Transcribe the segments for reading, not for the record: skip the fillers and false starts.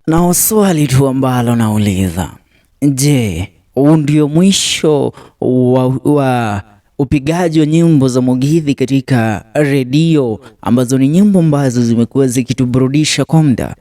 Na swali tu ambalo nauliza, je, huu ndio mwisho wa upigaji wa nyimbo za Mugithi katika redio ambazo ni nyimbo ambazo zimekuwa zikituburudisha kwa muda?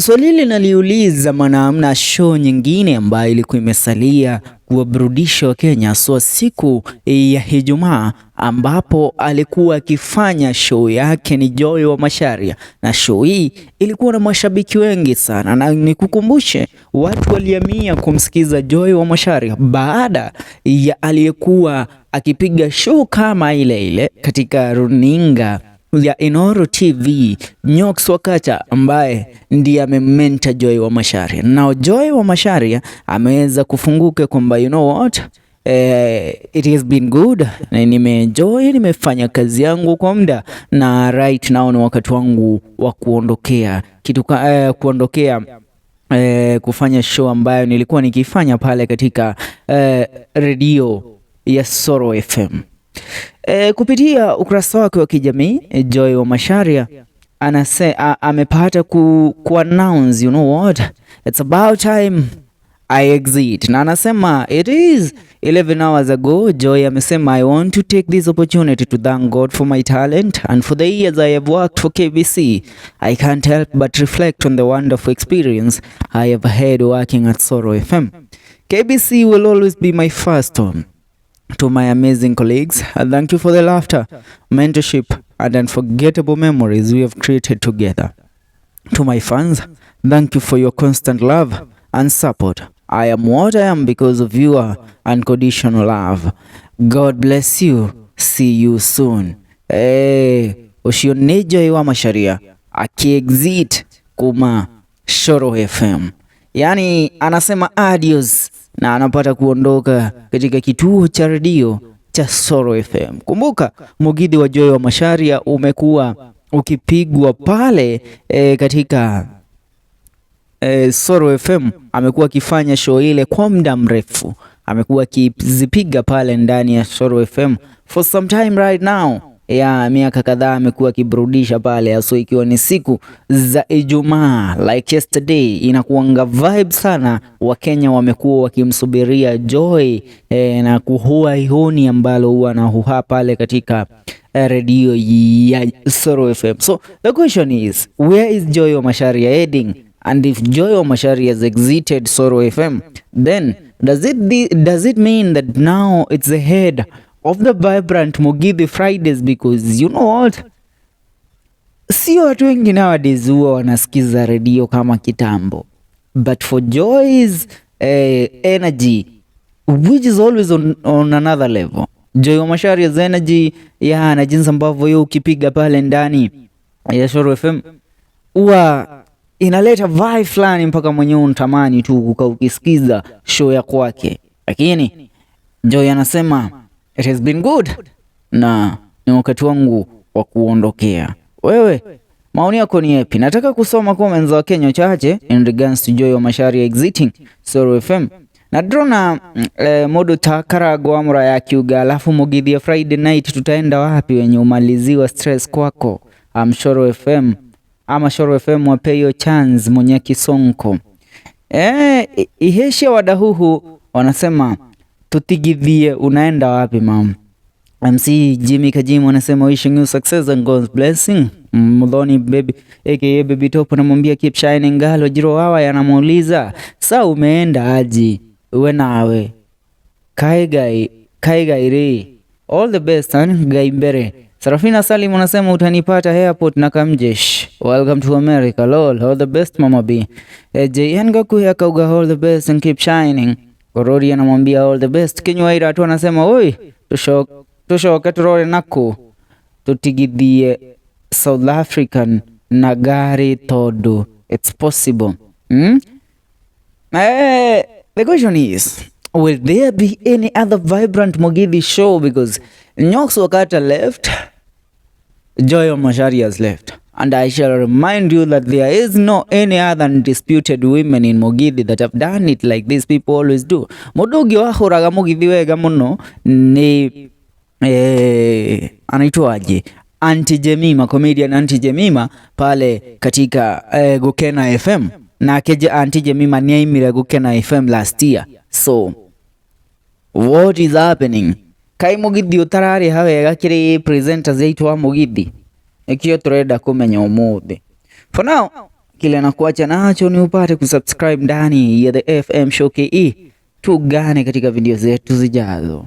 Swali hili naliuliza maana hamna show nyingine ambayo ilikuwa imesalia kuwaburudisha Wakenya, so siku ya Ijumaa ambapo alikuwa akifanya show yake ni Joy wa Macharia, na show hii ilikuwa na mashabiki wengi sana, na nikukumbushe watu waliamia kumsikiza Joy wa Macharia baada ya aliyekuwa akipiga show kama ile katika runinga ya Inoro TV Nyox Wakacha, ambaye ndiye amementa Joy wa Macharia. Na Joy wa Macharia ameweza kufunguka kwamba you know what, it has been good, na nimeenjoy, nimefanya kazi yangu kwa muda, na right now ni wakati wangu wa kuondokea kufanya show ambayo nilikuwa nikifanya pale katika redio ya Coro FM. Kupitia ukurasa wake wa kijamii, Joy wa Macharia amepata announce, you know what, it's about time I exit. Na anasema it is 11 hours ago. Joy amesema, I want to take this opportunity to thank God for my talent and for the years I have worked for KBC. I can't help but reflect on the wonderful experience I have had working at Coro FM. KBC will always be my first home. To my amazing colleagues, thank you for the laughter, mentorship, and unforgettable memories we have created together. To my fans, thank you for your constant love and support. I am what I am because of your unconditional love. God bless you. See you soon. Usione Joy wa Macharia aki-exit kuma Coro FM. Yani anasema adios na anapata kuondoka katika kituo cha redio cha Coro FM. Kumbuka Mugithi wa Joy wa Macharia umekuwa ukipigwa pale katika Coro FM. Amekuwa akifanya show ile kwa muda mrefu, amekuwa akizipiga pale ndani ya Coro FM for some time right now. Ya miaka kadhaa amekuwa akiburudisha pale, so ikiwa ni siku za Ijumaa like yesterday, inakuanga vibe sana. Wakenya wamekuwa wakimsubiria Joy na kuhua ihoni ambalo huwa na huha pale katika redio ya Coro FM. So the question is, where is Joy wa Macharia heading? And if Joy wa Macharia has exited Coro FM, then does it mean that now it's the head of the vibrant Mugithi Fridays? Because you know what, sio watu wengi nowadays huwa wanasikiza redio kama kitambo, but for Joy's energy, which is always on another level, Joy wa Macharia's energy na jinsi ambavyo yeye ukipiga pale ndani ya Coro FM huwa inaleta vibe fulani mpaka mwenyewe unatamani tu ukisikiza show ya kwake. Lakini Joy anasema it has been good na ni wakati wangu wa kuondokea. Wewe maoni yako ni yapi? Nataka kusoma comments za Kenya chache in regards to Joy wa Macharia exiting Coro FM. Na drona modo takarago amura ya kiuga, alafu Mugithi ya Friday night tutaenda wapi wenye umaliziwa stress kwako? Coro FM ama Coro FM wape hiyo chance mwenye Kisonko. Iheshe wadahuhu wanasema tutigithie, unaenda wapi mama? MC Jimmy Kajimu wanasema wishing you success and God's blessing. Mudhoni baby aka baby top anamwambia keep shining girl. Jiro hawa yanamuuliza saa umeenda aje uwe nawe kaigaire all the best and gaimbere. Sarafina Salim anasema utanipata airport na Kamjesh, welcome to America lol, all the best mama B. JN Gaku ya kauga all the best and keep shining. Korori anamwambia all the best. Wira tu anasema oi tushoke turore nako tutigithie South African na gari todo, it's possible. The question is, will there be any other vibrant Mugithi show? Because Nyox Wakacha left, Joy wa Macharia has left, and I shall remind you that there is no any other undisputed women in Mugithi that have done it like these people always do. Mudugi wahuraga Mugithi wega muno ni anaitwaje, Auntie Jemima, comedian Auntie Jemima pale katika Gukena FM. na keje anti Jemima niaimire gukena FM last year. So what is happening? Kai Mugithi utarari hawega kiri presenters yaitwa Mugithi ikio turenda kumenya umuthi. For now kile nakuacha nacho ni upate kusubscribe ndani ya The FM Show KE, tugane katika video zetu zijazo.